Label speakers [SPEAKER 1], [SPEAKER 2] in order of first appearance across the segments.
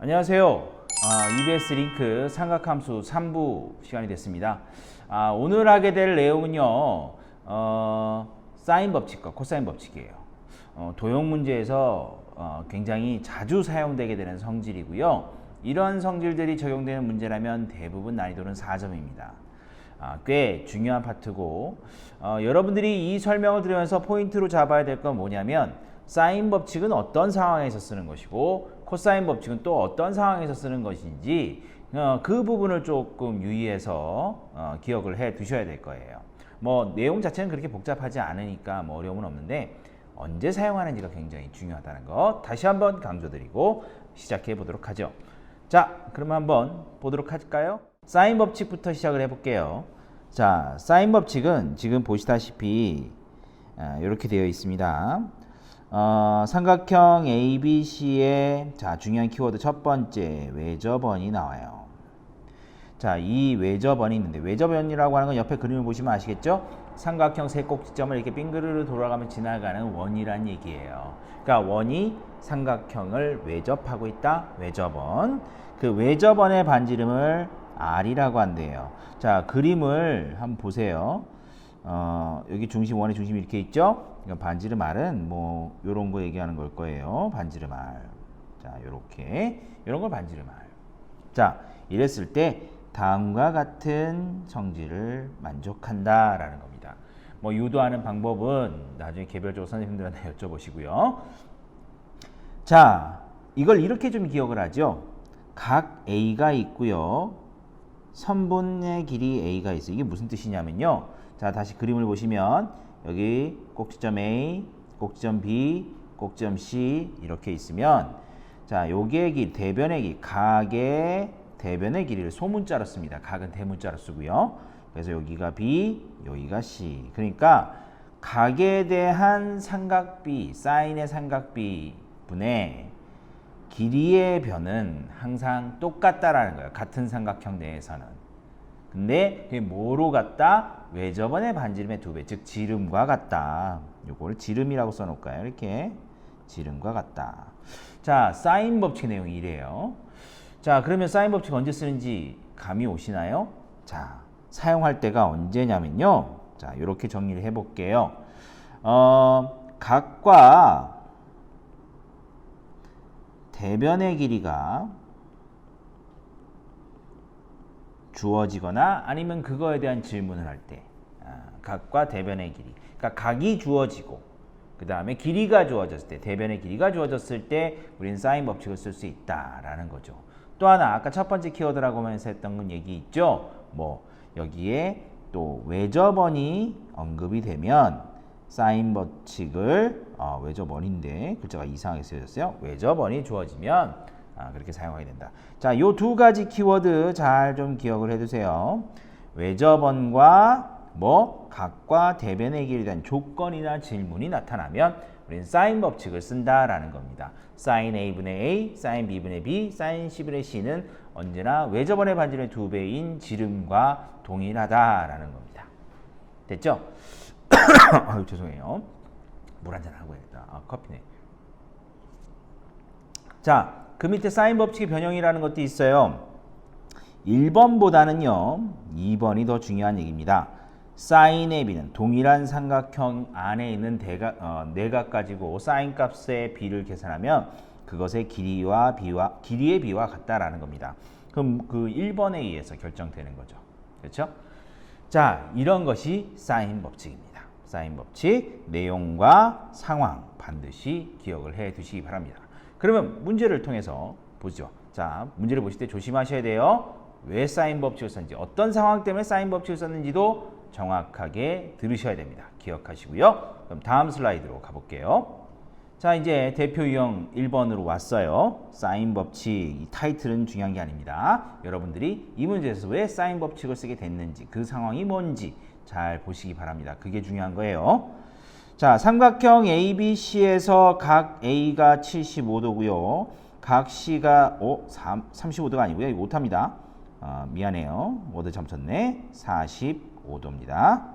[SPEAKER 1] 안녕하세요. EBS 링크 삼각함수 3부 시간이 됐습니다. 오늘 하게 될 내용은요, 사인 법칙과 코사인 법칙이에요. 도형 문제에서 굉장히 자주 사용되게 되는 성질이고요. 이런 성질들이 적용되는 문제라면 대부분 난이도는 4점입니다. 꽤 중요한 파트고, 여러분들이 이 설명을 들으면서 포인트로 잡아야 될 건 뭐냐면, 사인 법칙은 어떤 상황에서 쓰는 것이고 코사인 법칙은 또 어떤 상황에서 쓰는 것인지 그 부분을 조금 유의해서 기억을 해 두셔야 될 거예요. 뭐 내용 자체는 그렇게 복잡하지 않으니까 뭐 어려움은 없는데 언제 사용하는지가 굉장히 중요하다는 거 다시 한번 강조드리고 시작해 보도록 하죠. 자, 그럼 한번 보도록 할까요? 사인 법칙부터 시작을 해볼게요. 자, 사인 법칙은 지금 보시다시피 이렇게 되어 있습니다. 삼각형 ABC의 중요한 키워드 첫 번째 외접원이 나와요. 자, 이 외접원이 있는데 외접원이라고 하는 건 옆에 그림을 보시면 아시겠죠? 삼각형 세 꼭지점을 이렇게 빙그르르 돌아가면 지나가는 원이란 얘기예요. 그러니까 원이 삼각형을 외접하고 있다. 외접원. 그 외접원의 반지름을 R이라고 한대요. 자, 그림을 한번 보세요. 여기 중심, 원의 중심이 이렇게 있죠? 그러니까 반지름 R은 뭐 요런 거 얘기하는 걸 거예요. 반지름 R. 자, 요렇게 요런 걸 반지름 R. 자, 이랬을 때 다음과 같은 성질을 만족한다라는 겁니다. 뭐 유도하는 방법은 나중에 개별적으로 선생님들한테 여쭤보시고요. 자, 이걸 이렇게 좀 기억을 하죠. 각 A가 있고요. 선분의 길이 A가 있어요. 이게 무슨 뜻이냐면요. 자, 다시 그림을 보시면 여기 꼭지점 A, 꼭지점 B, 꼭지점 C 이렇게 있으면 자, 요게 길, 대변의 길, 각의 대변의 길이를 소문자로 씁니다. 각은 대문자로 쓰고요. 그래서 여기가 B, 여기가 C. 그러니까 각에 대한 삼각비, 사인의 삼각비 분의 길이의 변은 항상 똑같다라는 거예요. 같은 삼각형 내에서는. 근데 그게 뭐로 같다? 외접원의 반지름의 2배, 즉 지름과 같다. 요걸 지름이라고 써놓을까요? 이렇게 지름과 같다. 자, 사인 법칙 내용이 이래요. 자, 그러면 사인 법칙 언제 쓰는지 감이 오시나요? 자, 사용할 때가 언제냐면요. 자, 이렇게 정리를 해볼게요. 각과 대변의 길이가 주어지거나 아니면 그거에 대한 질문을 할 때 각과 대변의 길이, 그러니까 각이 주어지고 그 다음에 길이가 주어졌을 때, 대변의 길이가 주어졌을 때 우리는 사인 법칙을 쓸 수 있다라는 거죠. 또 하나 아까 첫 번째 키워드라고 하면서 했던 건 얘기 있죠. 뭐 여기에 또 외접원이 언급이 되면 사인 법칙을 외접원인데 글자가 이상하게 쓰여졌어요. 외접원이 주어지면 그렇게 사용하게 된다. 자, 요 두 가지 키워드 잘 좀 기억을 해두세요. 외접원과 각과 대변의 길이에 대한 조건이나 질문이 나타나면 우리는 사인 법칙을 쓴다라는 겁니다. 사인 A분의 A, 사인 B분의 B, 사인 C분의 C는 언제나 외접원의 반지름의 2배인 지름과 동일하다라는 겁니다. 됐죠? 아유, 죄송해요. 물 한잔 하고 해야겠다. 커피네. 자, 그 밑에 사인 법칙의 변형이라는 것도 있어요. 1번보다는요 2번이 더 중요한 얘기입니다. 사인의 B는 동일한 삼각형 안에 있는 내각 가지고 사인 값의 B를 계산하면 그것의 길이의 B와 같다라는 겁니다. 그럼 그 1번에 의해서 결정되는 거죠. 그렇죠? 자, 이런 것이 사인 법칙입니다. 사인 법칙, 내용과 상황 반드시 기억을 해 두시기 바랍니다. 그러면 문제를 통해서 보죠. 자, 문제를 보실 때 조심하셔야 돼요. 왜 사인 법칙을 썼는지, 어떤 상황 때문에 사인 법칙을 썼는지도 정확하게 들으셔야 됩니다. 기억하시고요. 그럼 다음 슬라이드로 가볼게요. 자, 이제 대표 유형 1번으로 왔어요. 사인 법칙, 이 타이틀은 중요한 게 아닙니다. 여러분들이 이 문제에서 왜 사인 법칙을 쓰게 됐는지, 그 상황이 뭔지 잘 보시기 바랍니다. 그게 중요한 거예요. 자, 삼각형 ABC에서 각 A가 75도고요. 각 C가 35도가 아니고요. 이거 오타입니다. 미안해요. 워드 점쳤네. 45도입니다.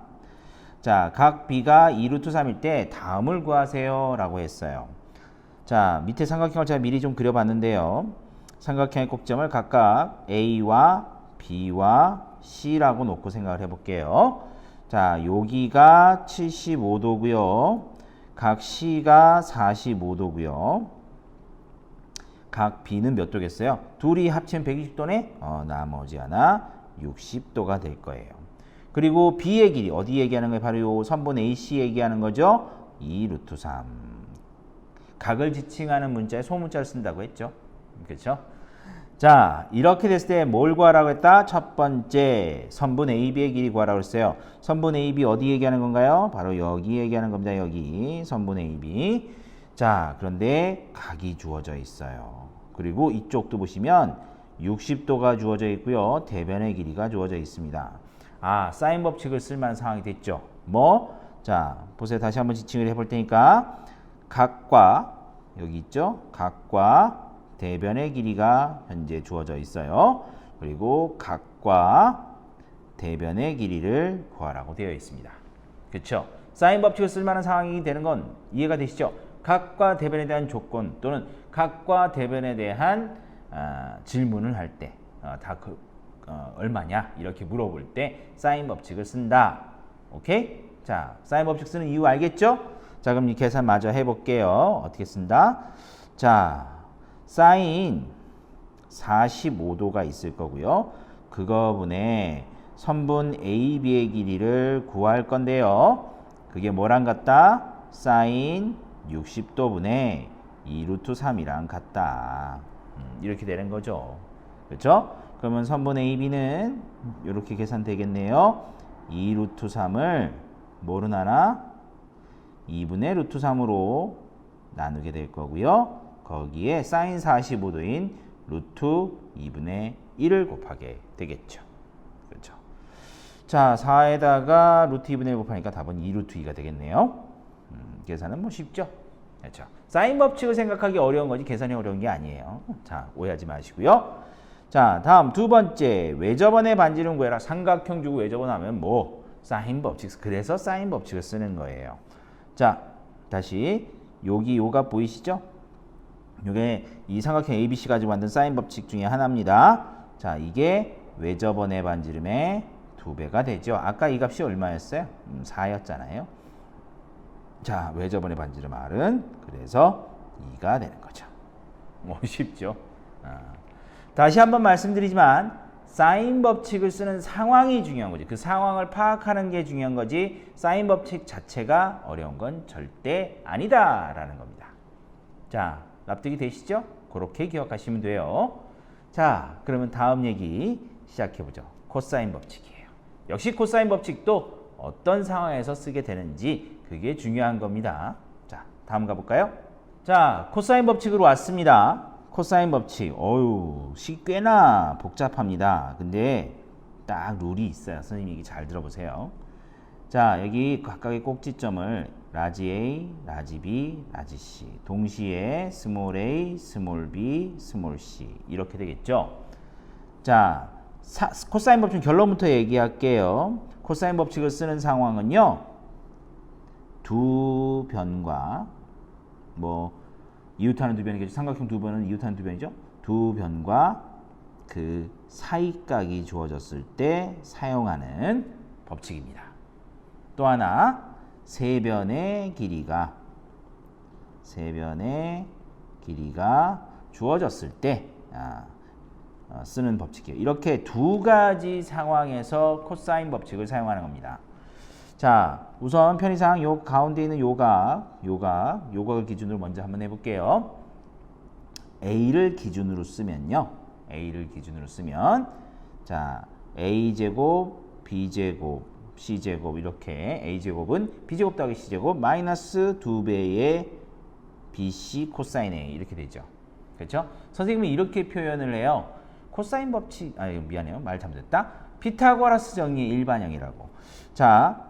[SPEAKER 1] 자, 각 B가 2루트 3일 때 다음을 구하세요 라고 했어요. 자, 밑에 삼각형을 제가 미리 좀 그려봤는데요. 삼각형의 꼭지점을 각각 A와 B와 C라고 놓고 생각을 해볼게요. 자, 여기가 75도고요. 각 C가 45도고요. 각 B는 몇 도겠어요? 둘이 합치면 120도네? 나머지 하나 60도가 될 거예요. 그리고 B의 길이 어디 얘기하는 거예요? 바로 요 선분 AC 얘기하는 거죠? 2 루트 3. 각을 지칭하는 문자에 소문자를 쓴다고 했죠. 그렇죠? 자, 이렇게 됐을 때 뭘 구하라고 했다? 첫 번째 선분 AB의 길이 구하라고 했어요. 선분 AB 어디 얘기하는 건가요? 바로 여기 얘기하는 겁니다. 여기 선분 AB. 자, 그런데 각이 주어져 있어요. 그리고 이쪽도 보시면 60도가 주어져 있고요. 대변의 길이가 주어져 있습니다. 아, 사인 법칙을 쓸 만한 상황이 됐죠. 뭐? 자, 보세요. 다시 한번 지칭을 해볼 테니까 각과 여기 있죠? 각과 대변의 길이가 현재 주어져 있어요. 그리고 각과 대변의 길이를 구하라고 되어 있습니다. 그렇죠? 사인 법칙을 쓸 만한 상황이 되는 건 이해가 되시죠? 각과 대변에 대한 조건 또는 각과 대변에 대한 질문을 할 때 얼마냐 이렇게 물어볼 때 사인 법칙을 쓴다. 오케이? 자, 사인 법칙 쓰는 이유 알겠죠? 자, 그럼 이 계산 마저 해볼게요. 어떻게 쓴다? 자, 사인 45도가 있을 거고요. 그거분의 선분 AB의 길이를 구할 건데요. 그게 뭐랑 같다? 사인 60도분의 2 루트 3이랑 같다. 이렇게 되는 거죠. 그렇죠? 그러면 선분 AB는 이렇게 계산되겠네요. 2 루트 3을 뭐로 나눠? 2분의 루트 3으로 나누게 될 거고요. 거기에 사인 45도인 루트 2분의 1을 곱하게 되겠죠. 그렇죠. 자, 4에다가 루트 2분의 1 곱하니까 답은 2 루트 2가 되겠네요. 계산은 뭐 쉽죠? 그렇죠. 사인 법칙을 생각하기 어려운 거지 계산이 어려운 게 아니에요. 자, 오해하지 마시고요. 자, 다음 두 번째 외접원의 반지름 구해라. 삼각형 주고 외접원 하면 뭐? 사인 법칙. 그래서 사인 법칙을 쓰는 거예요. 자, 다시 여기 요가 보이시죠? 요게 이 삼각형 ABC 가지고 만든 사인 법칙 중에 하나입니다. 자, 이게 외접원의 반지름의 2배가 되죠. 아까 이 값이 얼마였어요? 4였잖아요. 자, 외접원의 반지름 R은 그래서 2가 되는 거죠. 뭐 쉽죠? 다시 한번 말씀드리지만 사인 법칙을 쓰는 상황이 중요한 거지. 그 상황을 파악하는 게 중요한 거지 사인 법칙 자체가 어려운 건 절대 아니다라는 겁니다. 자, 납득이 되시죠? 그렇게 기억하시면 돼요. 자, 그러면 다음 얘기 시작해보죠. 코사인 법칙이에요. 역시 코사인 법칙도 어떤 상황에서 쓰게 되는지 그게 중요한 겁니다. 자, 다음 가볼까요? 자, 코사인 법칙으로 왔습니다. 코사인 법칙, 꽤나 복잡합니다. 근데 딱 룰이 있어요. 선생님 얘기 잘 들어보세요. 자, 여기 각각의 꼭지점을 라지 A, 라지 B, 라지 C 동시에 스몰 a, 스몰 b, 스몰 c 이렇게 되겠죠. 자, 코사인 법칙 결론부터 얘기할게요. 코사인 법칙을 쓰는 상황은요. 두 변과 이웃하는 두 변이겠죠. 삼각형 두 변은 이웃하는 두 변이죠. 두 변과 그 사이각이 주어졌을 때 사용하는 법칙입니다. 또 하나 세 변의 길이가 주어졌을 때 쓰는 법칙이에요. 이렇게 두 가지 상황에서 코사인 법칙을 사용하는 겁니다. 자, 우선 편의상 요 가운데 있는 요각을 기준으로 먼저 한번 해볼게요. A를 기준으로 쓰면요. 자, A제곱, B제곱, C제곱 이렇게 A제곱은 B제곱 더하기 C제곱 마이너스 2배의 BC 코사인 A 이렇게 되죠. 그렇죠? 선생님은 이렇게 표현을 해요. 코사인 법칙, 미안해요. 말 잘못했다. 피타고라스 정리의 일반형이라고. 자,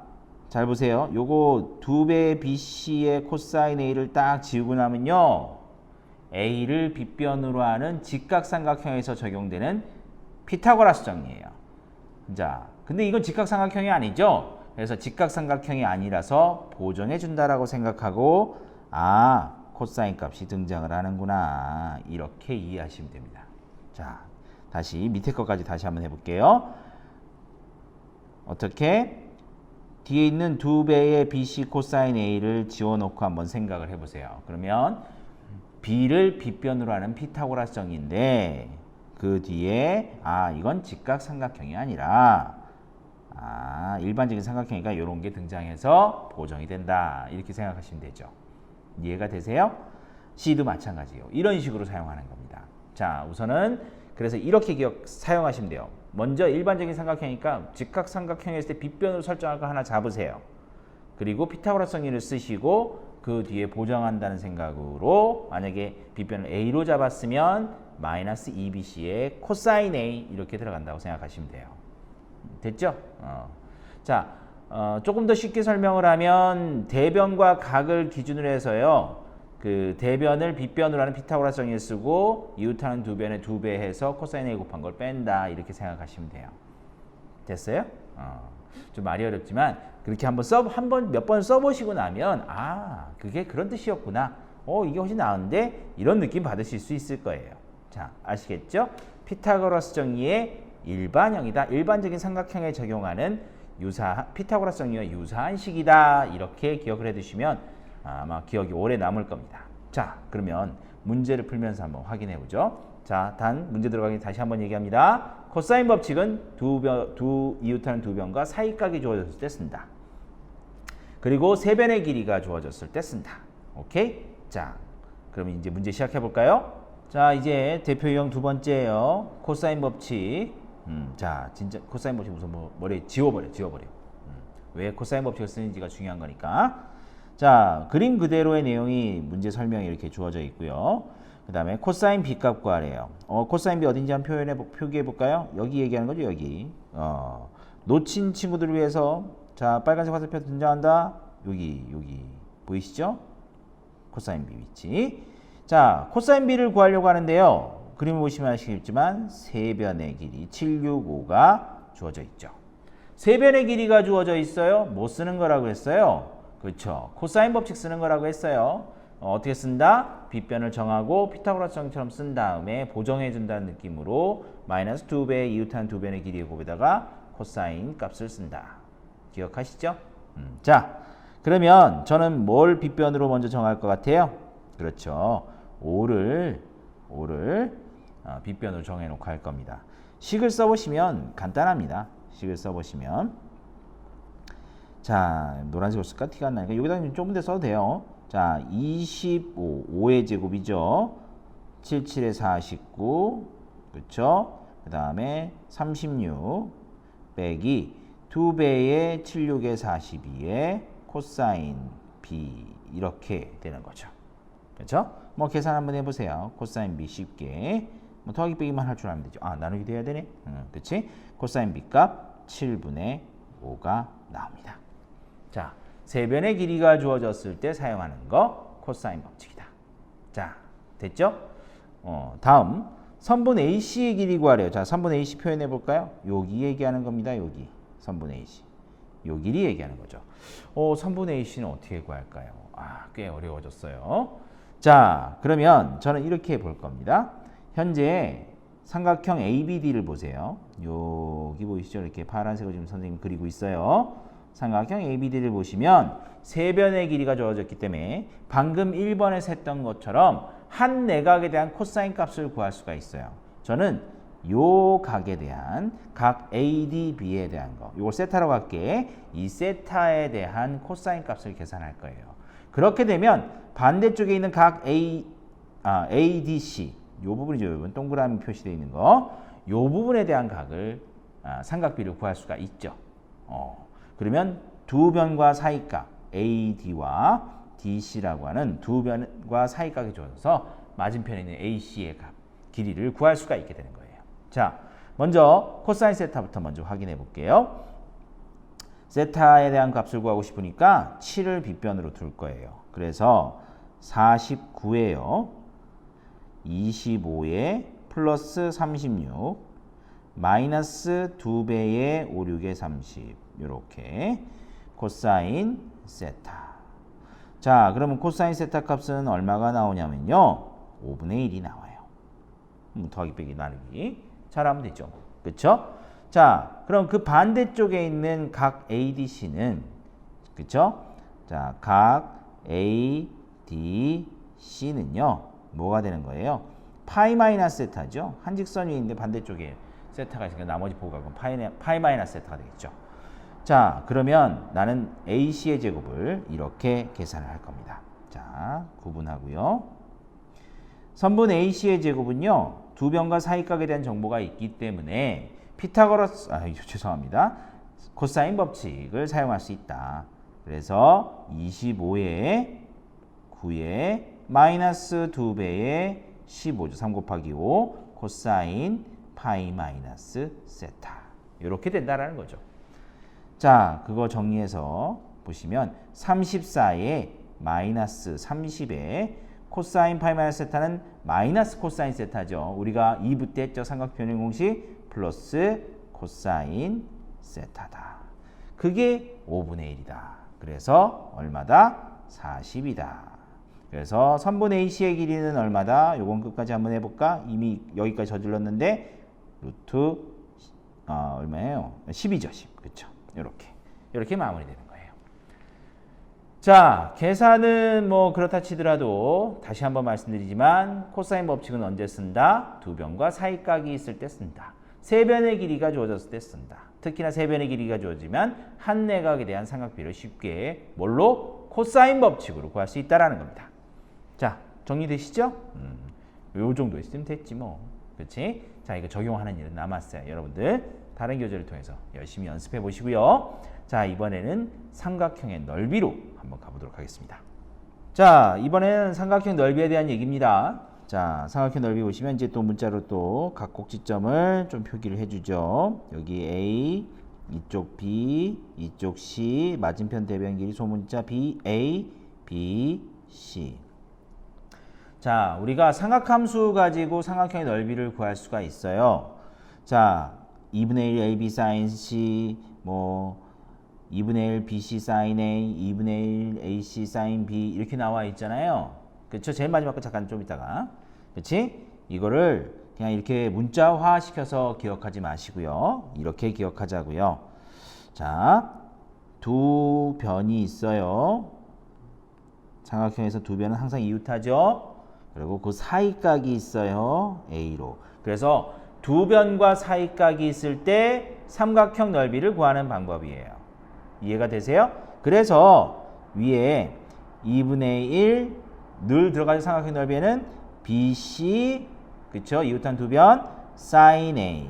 [SPEAKER 1] 잘 보세요. 요거 2배 BC의 코사인 A를 딱 지우고 나면요. A를 빗변으로 하는 직각삼각형에서 적용되는 피타고라스 정리예요. 자, 근데 이건 직각삼각형이 아니죠. 그래서 직각삼각형이 아니라서 보정해 준다라고 생각하고 코사인 값이 등장을 하는구나 이렇게 이해하시면 됩니다. 자, 다시 밑에 것까지 다시 한번 해볼게요. 어떻게? 뒤에 있는 2배의 BC 코사인 A를 지워놓고 한번 생각을 해보세요. 그러면 B를 빗변으로 하는 피타고라스 정의인데 그 뒤에 이건 직각삼각형이 아니라 일반적인 삼각형이니까 이런 게 등장해서 보정이 된다. 이렇게 생각하시면 되죠. 이해가 되세요? C도 마찬가지예요. 이런 식으로 사용하는 겁니다. 자, 우선은 그래서 이렇게 사용하시면 돼요. 먼저 일반적인 삼각형이니까 직각삼각형이었을 때 빗변으로 설정할 거 하나 잡으세요. 그리고 피타고라스 정의를 쓰시고 그 뒤에 보정한다는 생각으로 만약에 빗변을 A로 잡았으면 마이너스 2BC의 코사인 A 이렇게 들어간다고 생각하시면 돼요. 됐죠? 자, 조금 더 쉽게 설명을 하면 대변과 각을 기준으로 해서요. 그 대변을 빗변으로 하는 피타고라스 정의를 쓰고 이웃하는 두 변에 2배 해서 코사인 A 곱한 걸 뺀다. 이렇게 생각하시면 돼요. 됐어요? 좀 말이 어렵지만 그렇게 한번 몇 번 써보시고 나면 그게 그런 뜻이었구나. 이게 훨씬 나은데 이런 느낌 받으실 수 있을 거예요. 자, 아시겠죠? 피타고라스 정의의 일반형이다. 일반적인 삼각형에 적용하는 피타고라스 정의와 유사한 식이다. 이렇게 기억을 해두시면 아마 기억이 오래 남을 겁니다. 자, 그러면 문제를 풀면서 한번 확인해 보죠. 자, 문제 들어가기 다시 한번 얘기합니다. 코사인 법칙은 두 이웃하는 두 변과 사이각이 주어졌을 때 쓴다. 그리고 세 변의 길이가 주어졌을 때 쓴다. 오케이? 자, 그럼 이제 문제 시작해 볼까요? 자, 이제 대표 유형 두 번째예요. 코사인 법칙. 자, 진짜 코사인 법칙 우선 머리에 지워버려. 왜 코사인 법칙을 쓰는지가 중요한 거니까. 자, 그림 그대로의 내용이 문제 설명이 이렇게 주어져 있고요. 그 다음에 코사인 B 값 구하래요. 코사인 B 어딘지 한번 표기해 볼까요? 여기 얘기하는 거죠, 여기. 놓친 친구들을 위해서 자, 빨간색 화살표 등장한다. 여기 보이시죠? 코사인 B 위치. 자, 코사인 B를 구하려고 하는데요. 그림을 보시면 아시겠지만 세 변의 길이 765가 주어져 있죠. 세 변의 길이가 주어져 있어요. 뭐 쓰는 거라고 했어요? 그렇죠. 코사인 법칙 쓰는 거라고 했어요. 어떻게 쓴다? 빗변을 정하고 피타고라스 정의처럼 쓴 다음에 보정해 준다는 느낌으로 마이너스 2배 이웃한 2변의 길이의 곱에다가 코사인 값을 쓴다. 기억하시죠? 자, 그러면 저는 뭘 빗변으로 먼저 정할 것 같아요? 그렇죠. 5를 빗변으로 정해 놓고 할 겁니다. 식을 써보시면 간단합니다. 식을 써보시면 자, 노란색으로 쓸까? 티가 안 나니까 여기다 좀 더 써도 돼요. 자, 25, 5의 제곱이죠. 77에 49, 그렇죠? 그 다음에 36 빼기 2배의 76에 42에 코사인 B 이렇게 되는 거죠. 그렇죠? 뭐 계산 한번 해보세요. 코사인 B 쉽게 뭐 더하기 빼기만 할 줄 알면 되죠. 나누기도 해야 되네. 그렇지? 코사인 B 값 7분의 5가 나옵니다. 자, 세 변의 길이가 주어졌을 때 사용하는 거 코사인 법칙이다. 자, 됐죠? 다음 선분 AC의 길이 구하래요. 자, 선분 AC 표현해 볼까요? 여기 얘기하는 겁니다. 여기 선분 AC. 요 길이 얘기하는 거죠. 선분 AC는 어떻게 구할까요? 꽤 어려워졌어요. 자, 그러면 저는 이렇게 볼 겁니다. 현재 삼각형 ABD를 보세요. 여기 보이시죠? 이렇게 파란색으로 지금 선생님 그리고 있어요. 삼각형 ABD를 보시면 세 변의 길이가 주어졌기 때문에 방금 1번에서 했던 것처럼 한 내각에 대한 코사인 값을 구할 수가 있어요. 저는 요 각에 대한 각 ADB에 대한 거, 이걸 세타라고 할게. 이 세타에 대한 코사인 값을 계산할 거예요. 그렇게 되면 반대쪽에 있는 각 ADC, 요 부분이죠. 여러분 동그라미 표시되어 있는 거, 요 부분에 대한 각을 삼각비를 구할 수가 있죠. 그러면 두 변과 사이각 AD와 DC라고 하는 두 변과 사이각이 주어져서 맞은편에 있는 AC의 값, 길이를 구할 수가 있게 되는 거예요. 자, 먼저 코사인 세타부터 먼저 확인해 볼게요. 세타에 대한 값을 구하고 싶으니까 7을 빗변으로 둘 거예요. 그래서 49예요. 25에 플러스 36 마이너스 2배의 5, 6의 30 이렇게 코사인 세타. 자, 그러면 코사인 세타 값은 얼마가 나오냐면요. 5분의 1이 나와요. 더하기 빼기 나누기 잘하면 되죠. 그쵸? 자, 그럼 그 반대쪽에 있는 각 ADC는 그쵸? 자, 각 ADC는요 뭐가 되는 거예요? 파이 마이너스 세타죠. 한 직선 위에 있는데 반대쪽에 세타가 있으니까 나머지 보각은 파이 마이너스 세타가 되겠죠. 자, 그러면 나는 AC의 제곱을 이렇게 계산을 할 겁니다. 자, 구분하고요. 선분 AC의 제곱은요 두 변과 사이각에 대한 정보가 있기 때문에 피타고라스 죄송합니다. 코사인 법칙을 사용할 수 있다. 그래서 25에 9에 마이너스 2배의 15죠. 3 곱하기 5 코사인 파이 마이너스 세타 이렇게 된다라는 거죠. 자, 그거 정리해서 보시면 34에 마이너스 30에 코사인 파이 마이너스 세타는 마이너스 코사인 세타죠. 우리가 2부 때 했죠. 삼각변형 공식 플러스 코사인 세타다. 그게 5분의 1이다. 그래서 얼마다? 40이다. 그래서 선분 AC의 길이는 얼마다? 요건 끝까지 한번 해볼까? 이미 여기까지 저질렀는데 루트 얼마예요? 10이죠. 10. 그렇죠. 이렇게 마무리되는 거예요. 자, 계산은 뭐 그렇다 치더라도 다시 한번 말씀드리지만 코사인 법칙은 언제 쓴다? 두 변과 사이각이 있을 때 쓴다. 세 변의 길이가 주어졌을 때 쓴다. 특히나 세 변의 길이가 주어지면 한 내각에 대한 삼각비를 쉽게 뭘로? 코사인 법칙으로 구할 수 있다라는 겁니다. 자, 정리되시죠? 요 정도 있으면 됐지 뭐. 그렇지? 자, 이거 적용하는 일은 남았어요. 여러분들 다른 교재를 통해서 열심히 연습해 보시고요. 자, 이번에는 삼각형의 넓이로 한번 가보도록 하겠습니다. 자, 이번에는 삼각형 넓이에 대한 얘기입니다. 자, 삼각형 넓이 보시면 이제 또 문자로 또 각 꼭지점을 좀 표기를 해주죠. 여기 A, 이쪽 B, 이쪽 C, 맞은편 대변 길이 소문자 B, A, B, C. 자, 우리가 삼각함수 가지고 삼각형의 넓이를 구할 수가 있어요. 자, 2분의 1 AB sin C, 뭐 2분의 1 BC sin A, 2분의 1 AC sin B 이렇게 나와 있잖아요. 그렇죠? 제일 마지막 거 잠깐 좀 이따가. 그렇지? 이거를 그냥 이렇게 문자화 시켜서 기억하지 마시고요. 이렇게 기억하자고요. 자, 두 변이 있어요. 삼각형에서 두 변은 항상 이웃하죠. 그리고 그 사이각이 있어요. A로. 그래서 두 변과 사이각이 있을 때 삼각형 넓이를 구하는 방법이에요. 이해가 되세요? 그래서 위에 2분의 1 늘 들어가는 삼각형 넓이에는 BC 그쵸? 이웃한 두 변 sin A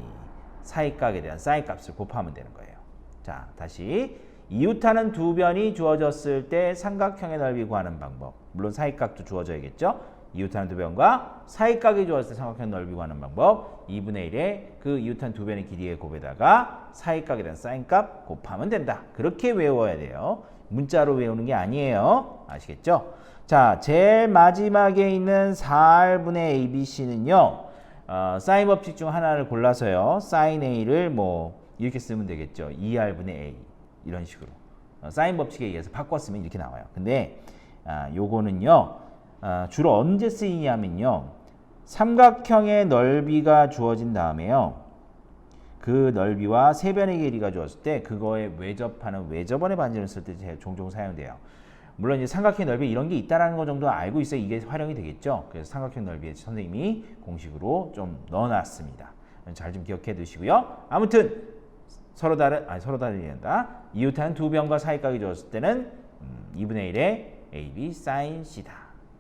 [SPEAKER 1] 사이각에 대한 사인 값을 곱하면 되는 거예요. 자, 다시 이웃하는 두 변이 주어졌을 때 삼각형의 넓이 구하는 방법. 물론 사이각도 주어져야겠죠? 이웃하는 두 변과 사이각이 주어졌을 때 삼각형 넓이 구하는 방법. 2분의 1의 그 이웃한 두 변의 길이의 곱에다가 사이각에 대한 사인 값 곱하면 된다. 그렇게 외워야 돼요. 문자로 외우는 게 아니에요. 아시겠죠? 자, 제일 마지막에 있는 4R분의 ABC는요. 사인 법칙 중 하나를 골라서요. sin A를 뭐 이렇게 쓰면 되겠죠. 2R분의 A 이런 식으로. 사인 법칙에 의해서 바꿨으면 이렇게 나와요. 근데 요거는요. 주로 언제 쓰이냐면요. 삼각형의 넓이가 주어진 다음에요. 그 넓이와 세 변의 길이가 주어졌을 때 그거에 외접하는 외접원의 반지를 쓸 때 종종 사용돼요. 물론 이제 삼각형 넓이 이런 게 있다라는 거 정도 알고 있어야 이게 활용이 되겠죠. 그래서 삼각형 넓이에 선생님이 공식으로 좀 넣어놨습니다. 잘 좀 기억해 두시고요. 아무튼 서로 다르게 한다. 이웃한 두 변과 사이각이 주어졌을 때는 2분의 1의 AB sin C다.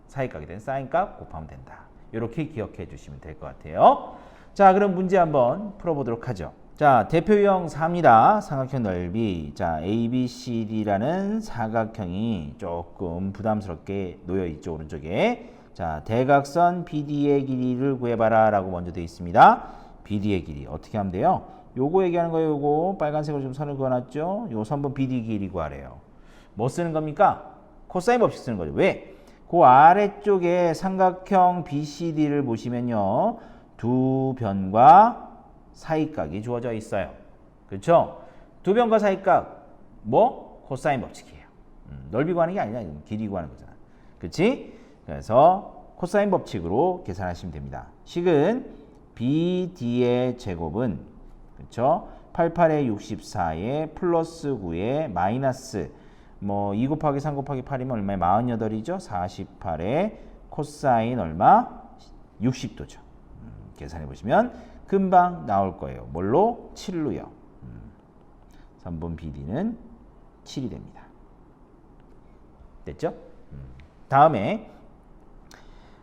[SPEAKER 1] 사이각이 된 사인 값 곱하면 된다. 이렇게 기억해 주시면 될 것 같아요. 자, 그럼 문제 한번 풀어보도록 하죠. 자, 대표 유형 4입니다. 삼각형 넓이. 자, ABCD라는 사각형이 조금 부담스럽게 놓여 있죠, 오른쪽에. 자, 대각선 BD의 길이를 구해봐라 라고 먼저 되어 있습니다. BD의 길이 어떻게 하면 돼요? 요거 얘기하는 거예요. 요거 빨간색으로 좀 선을 그어놨죠. 요 선분 BD 길이 구하래요. 뭐 쓰는 겁니까? 코사인 법칙 쓰는 거죠. 왜? 그 아래쪽에 삼각형 BCD를 보시면요. 두 변과 사이각이 주어져 있어요. 그렇죠? 두 변과 사이각 뭐? 코사인 법칙이에요. 넓이 구하는 게 아니라 길이 구하는 거잖아. 그렇지? 그래서 코사인 법칙으로 계산하시면 됩니다. 식은 BD의 제곱은 그렇죠? 88에 64에 플러스 9에 마이너스 2 곱하기 3 곱하기 8이면 얼마에 48이죠? 48에 코사인 얼마? 60도죠. 계산해 보시면 금방 나올 거예요. 뭘로? 7로요. 3번 BD는 7이 됩니다. 됐죠? 다음에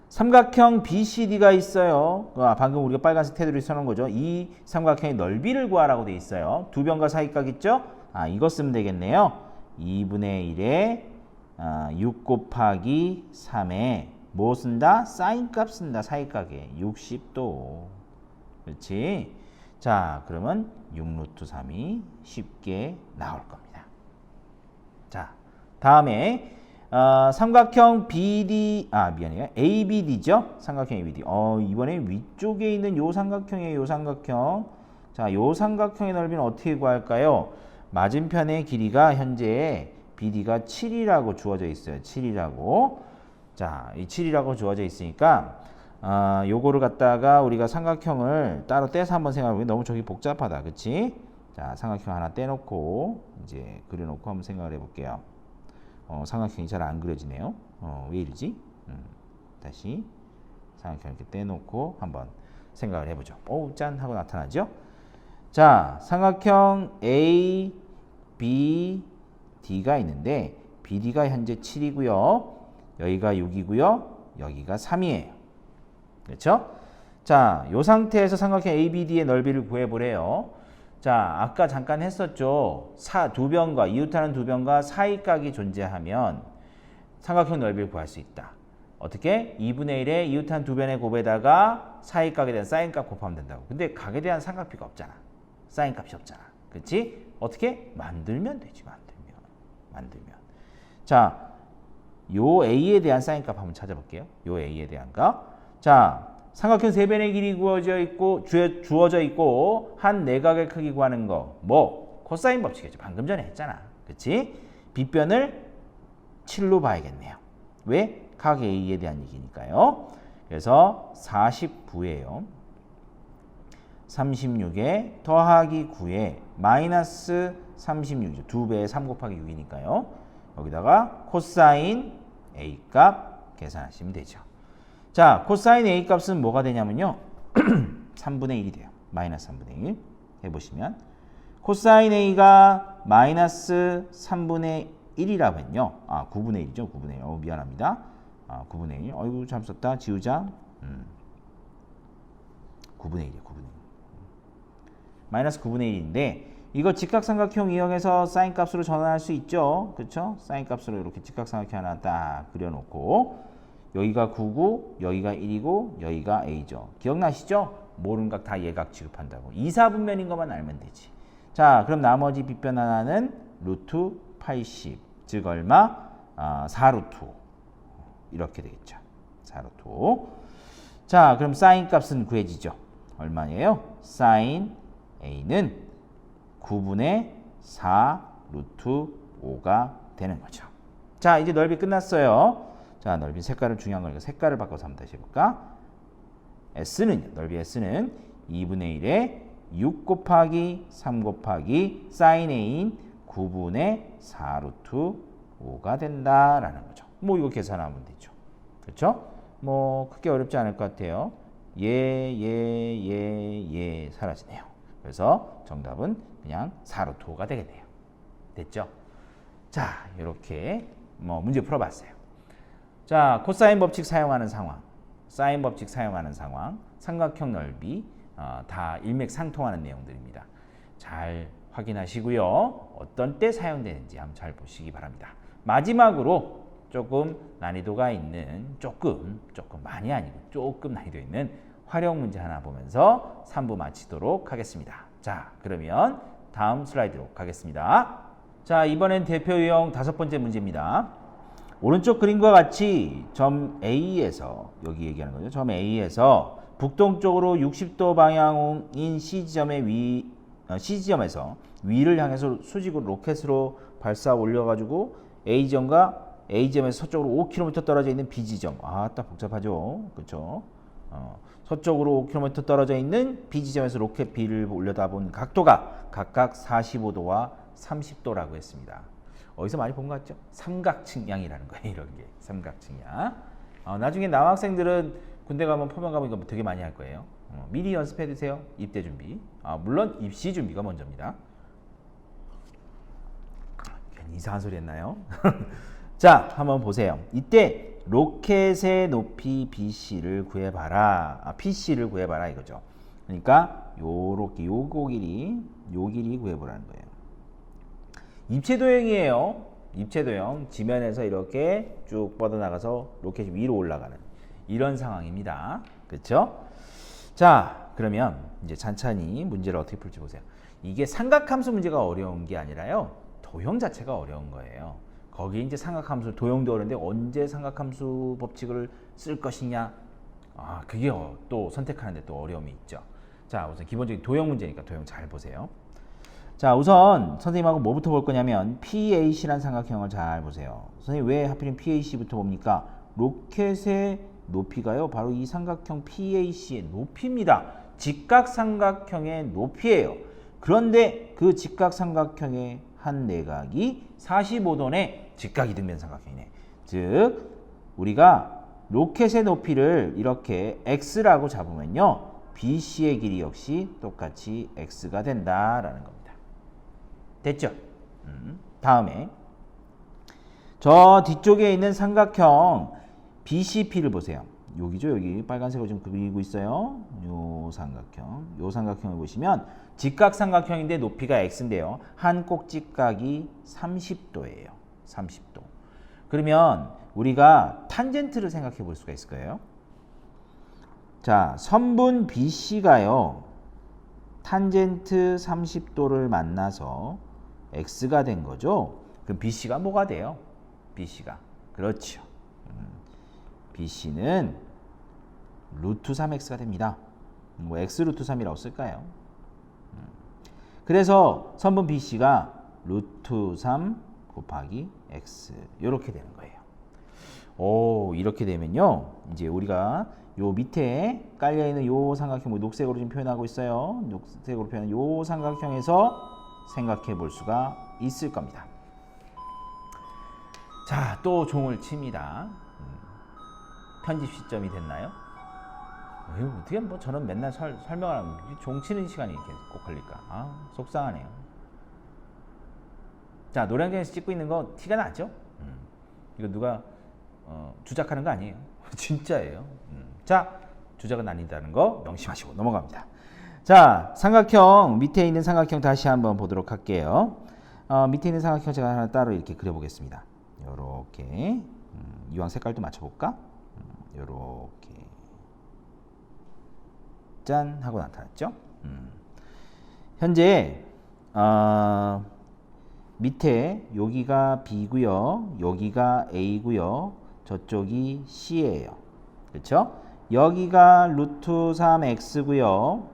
[SPEAKER 1] 삼각형 BCD가 있어요. 방금 우리가 빨간색 테두리 써놓은 거죠. 이 삼각형의 넓이를 구하라고 돼 있어요. 두 변과 사이각 있죠? 이거 쓰면 되겠네요. 2분의 1에 6 곱하기 3에 뭐 쓴다? 사인값 쓴다. 사이각에 60도. 그렇지? 자, 그러면 6루트 3이 쉽게 나올 겁니다. 자, 다음에 삼각형 BD, 미안해요. ABD죠? 삼각형 ABD. 이번에 위쪽에 있는 요 삼각형이에요. 요 삼각형. 자, 요 삼각형의 넓이는 어떻게 구할까요? 맞은편의 길이가 현재 BD가 7이라고 주어져 있어요. 7이라고. 자, 이 7이라고 주어져 있으니까 요거를 갖다가 우리가 삼각형을 따로 떼서 한번 생각해보면 너무 저기 복잡하다. 그치? 자, 삼각형 하나 떼놓고 이제 그려놓고 한번 생각을 해볼게요. 삼각형이 잘 안 그려지네요. 왜 이러지? 다시 삼각형 이렇게 떼놓고 한번 생각을 해보죠. 짠 하고 나타나죠? 자, 삼각형 A, B, D가 있는데 BD가 현재 7이고요. 여기가 6이고요. 여기가 3이에요. 그렇죠? 자, 이 상태에서 삼각형 ABD의 넓이를 구해보래요. 자, 아까 잠깐 했었죠. 두 변과 이웃하는 두 변과 사이각이 존재하면 삼각형 넓이를 구할 수 있다. 어떻게? 2분의 1에 이웃한 두 변의 곱에다가 사이각에 대한 사인값 곱하면 된다고. 근데 각에 대한 삼각비가 없잖아. 사인값이 없잖아. 그렇지? 어떻게? 만들면 되지. 만들면. 자, 요 A에 대한 사인값 한번 찾아볼게요. 요 A에 대한 값. 자, 삼각형 세 변의 길이 주어져 있고 한 내각의 크기 구하는 거. 코사인 법칙이죠. 방금 전에 했잖아. 그렇지? 빗변을 7로 봐야겠네요. 왜? 각 A에 대한 얘기니까요. 그래서 49예요. 36에 더하기 9에 마이너스 36이죠. 2배에 3 곱하기 6이니까요. 여기다가 코사인 A 값 계산하시면 되죠. 자, 코사인 A 값은 뭐가 되냐면요. 3분의 1이 돼요. 마이너스 3분의 1 해보시면 코사인 A가 마이너스 3분의 1이라고 했요. 9분의 1이죠. 9분의 1. 미안합니다. 9분의 1. 어이구, 잘 썼다. 지우자. 9분의 1이에요. 9분의 1. 마이너스 9분의 1인데 이거 직각삼각형 이용해서 사인 값으로 전환할 수 있죠. 그렇죠? 사인 값으로 이렇게 직각삼각형 하나 딱 그려놓고 여기가 9고 여기가 1이고 여기가 A죠. 기억나시죠? 모르는 각 다 예각 취급한다고. 2, 4분면인 것만 알면 되지. 자, 그럼 나머지 빗변 하나는 루트 80. 즉 얼마? 4루트 5. 이렇게 되겠죠. 4루트 5. 자, 그럼 사인 값은 구해지죠. 얼마예요? 사인 A는 9분의 4 루트 5가 되는 거죠. 자, 이제 넓이 끝났어요. 자, 넓이 색깔을 중요한 거니까 색깔을 바꿔서 한번 다시 해볼까? 넓이 S는 2분의 1에 6 곱하기 3 곱하기 사인 A인 9분의 4 루트 5가 된다라는 거죠. 이거 계산하면 되죠. 그렇죠? 크게 어렵지 않을 것 같아요. 사라지네요. 그래서 정답은 그냥 4 루트 5가 되겠네요. 됐죠? 자, 이렇게 문제 풀어봤어요. 자, 코사인 법칙 사용하는 상황, 사인 법칙 사용하는 상황, 삼각형 넓이 다 일맥상통하는 내용들입니다. 잘 확인하시고요. 어떤 때 사용되는지 한번 잘 보시기 바랍니다. 마지막으로 조금 난이도가 있는 조금 많이 아니고 조금 난이도 있는 활용 문제 하나 보면서 3부 마치도록 하겠습니다. 자, 그러면 다음 슬라이드로 가겠습니다. 자, 이번엔 대표 유형 5번째 문제입니다. 오른쪽 그림과 같이 점 A에서, 여기 얘기하는 거죠. 점 A에서 북동쪽으로 60도 방향인 C지점에서 위를 향해서 수직으로 로켓으로 발사 올려가지고 A지점에서 서쪽으로 5km 떨어져 있는 B지점. 딱 복잡하죠. 그렇죠? 서쪽으로 5km 떨어져 있는 B 지점에서 로켓 B를 올려다본 각도가 각각 45도와 30도라고 했습니다. 어디서 많이 본 것 같죠? 삼각측량이라는 거예요. 이런 게 삼각측량. 나중에 남학생들은 군대 가면 포병 가면 이거 되게 많이 할 거예요. 미리 연습해 두세요. 입대 준비. 물론 입시 준비가 먼저입니다. 괜히 이상한 소리 했나요? 자, 한번 보세요. 이때 로켓의 높이 BC를 구해봐라. PC를 구해봐라 이거죠. 그러니까 요렇게 요 길이 구해보라는 거예요. 입체도형이에요. 입체도형. 지면에서 이렇게 쭉 뻗어나가서 로켓이 위로 올라가는 이런 상황입니다. 그렇죠? 자, 그러면 이제 찬찬히 문제를 어떻게 풀지 보세요. 이게 삼각함수 문제가 어려운 게 아니라요. 도형 자체가 어려운 거예요. 거기 이제 삼각함수 도형도 어려운데 언제 삼각함수 법칙을 쓸 것이냐. 그게 또 선택하는데 또 어려움이 있죠. 자, 우선 기본적인 도형 문제니까 도형 잘 보세요. 자, 우선 선생님하고 뭐부터 볼 거냐면 PAC라는 삼각형을 잘 보세요. 선생님 왜 하필이면 PAC부터 봅니까? 로켓의 높이가요. 바로 이 삼각형 PAC의 높이입니다. 직각삼각형의 높이예요. 그런데 그 직각삼각형의 한 내각이 45도네 직각이등변 삼각형이네. 즉 우리가 로켓의 높이를 이렇게 x라고 잡으면요. BC의 길이 역시 똑같이 x가 된다라는 겁니다. 됐죠? 다음에 저 뒤쪽에 있는 삼각형 BCP를 보세요. 여기죠. 여기 빨간색으로 지금 그리고 있어요. 요 삼각형을 보시면 직각삼각형인데 높이가 x인데요. 한 꼭지각이 30도예요. 30도. 그러면 우리가 탄젠트를 생각해 볼 수가 있을 거예요. 자, 선분 BC가요. 탄젠트 30도를 만나서 x가 된 거죠. 그럼 BC가 뭐가 돼요? BC가. 그렇죠. BC는 루트 3x가 됩니다. 뭐 x 루트 3이라고 쓸까요? 그래서 선분 BC가 루트 3 곱하기 x 이렇게 되는 거예요. 이렇게 되면요. 이제 우리가 요 밑에 깔려 있는 요 삼각형 녹색으로 지금 표현하고 있어요. 녹색으로 표현한 요 삼각형에서 생각해 볼 수가 있을 겁니다. 자, 또 종을 칩니다. 편집 시점이 됐나요? 어떻게 뭐 저는 맨날 설명을 하면 종 치는 시간이 이렇게 꼭 걸릴까? 속상하네요. 자, 노량진에서 찍고 있는 거 티가 나죠? 이거 누가 주작하는 거 아니에요. 진짜예요. 자, 주작은 아니다는 거 명심하시고 넘어갑니다. 자, 삼각형 밑에 있는 삼각형 다시 한번 보도록 할게요. 밑에 있는 삼각형 제가 하나 따로 이렇게 그려보겠습니다. 요렇게 이왕 색깔도 맞춰볼까? 요렇게 짠 하고 나타났죠. 현재 밑에 여기가 B고요, 여기가 A고요, 저쪽이 C예요. 그렇죠? 여기가 루트 3x고요,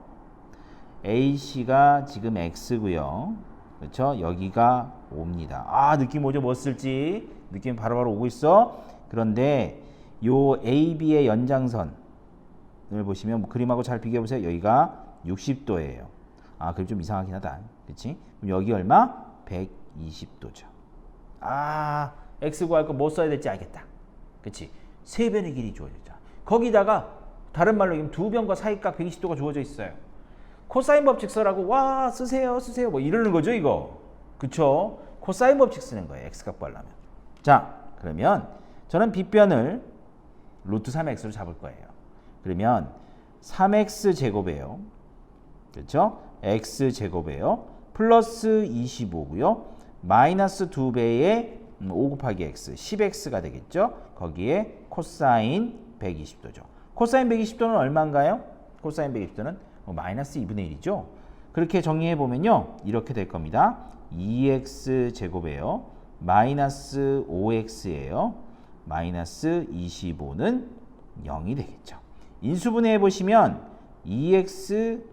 [SPEAKER 1] AC가 지금 x고요. 그렇죠? 여기가 5입니다. 느낌 오죠? 뭐 쓸지 느낌 바로바로 오고 있어. 그런데 요 AB의 연장선을 보시면 그림하고 잘 비교해 보세요. 여기가 60도예요. 그림 좀 이상하긴 하다. 그렇지? 그럼 여기 얼마? 120도죠. x 구할 거 뭐 써야 될지 알겠다. 그렇지? 3변의 길이 주어졌죠. 거기다가 다른 말로 얘기하면 두 변과 사이각 120도가 주어져 있어요. 코사인 법칙 써라고 쓰세요 뭐 이러는 거죠, 이거. 그쵸? 코사인 법칙 쓰는 거예요, x값 구하려면. 자, 그러면 저는 빗변을 루트 3x로 잡을 거예요. 그러면 3x 제곱이에요. 그렇죠? x 제곱이에요. 플러스 25고요. 마이너스 2배의 5 곱하기 x, 10x가 되겠죠? 거기에 코사인 120도죠. 코사인 120도는 얼마인가요? 코사인 120도는 마이너스 2분의 1이죠. 그렇게 정리해 보면요. 이렇게 될 겁니다. 2x 제곱이에요. 마이너스 5x예요. 마이너스 25는 0이 되겠죠. 인수분해 보시면 2x,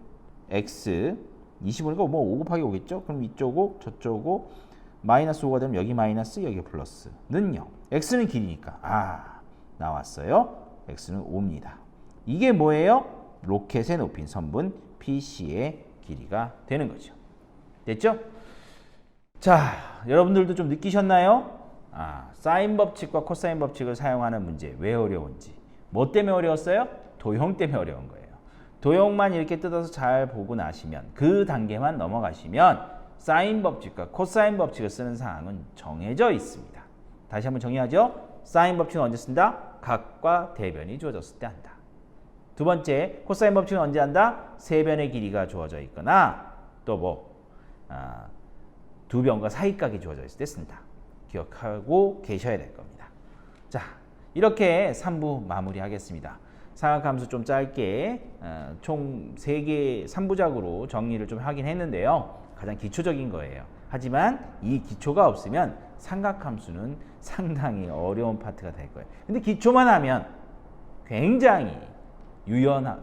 [SPEAKER 1] x, 25니까 5 곱하기 5겠죠? 그럼 이쪽고 저쪽고 마이너스 5가 되면 여기 마이너스 여기 플러스는 0. x는 길이니까 나왔어요. x는 5입니다. 이게 뭐예요? 로켓의 높이인 선분 PC의 길이가 되는 거죠. 됐죠? 자, 여러분들도 좀 느끼셨나요? 사인 법칙과 코사인 법칙을 사용하는 문제 왜 어려운지. 뭐 때문에 어려웠어요? 도형 때문에 어려운 거예요. 도형만 이렇게 뜯어서 잘 보고 나시면 그 단계만 넘어가시면 사인 법칙과 코사인 법칙을 쓰는 사항은 정해져 있습니다. 다시 한번 정리하죠. 사인 법칙은 언제 쓴다? 각과 대변이 주어졌을 때 한다. 두 번째, 코사인 법칙은 언제 한다? 세 변의 길이가 주어져 있거나 또 두 변과 사이각이 주어져 있을 때 쓴다. 기억하고 계셔야 될 겁니다. 자, 이렇게 3부 마무리하겠습니다. 삼각함수 좀 짧게 총 3개 3부작으로 정리를 좀 하긴 했는데요. 가장 기초적인 거예요. 하지만 이 기초가 없으면 삼각함수는 상당히 어려운 파트가 될 거예요. 근데 기초만 하면 굉장히 유용한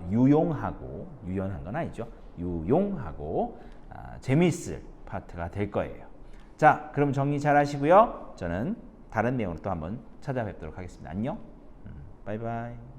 [SPEAKER 1] 건 아니죠. 유용하고 재미있을 파트가 될 거예요. 자, 그럼 정리 잘 하시고요. 저는 다른 내용으로 또 한번 찾아뵙도록 하겠습니다. 안녕. 바이바이.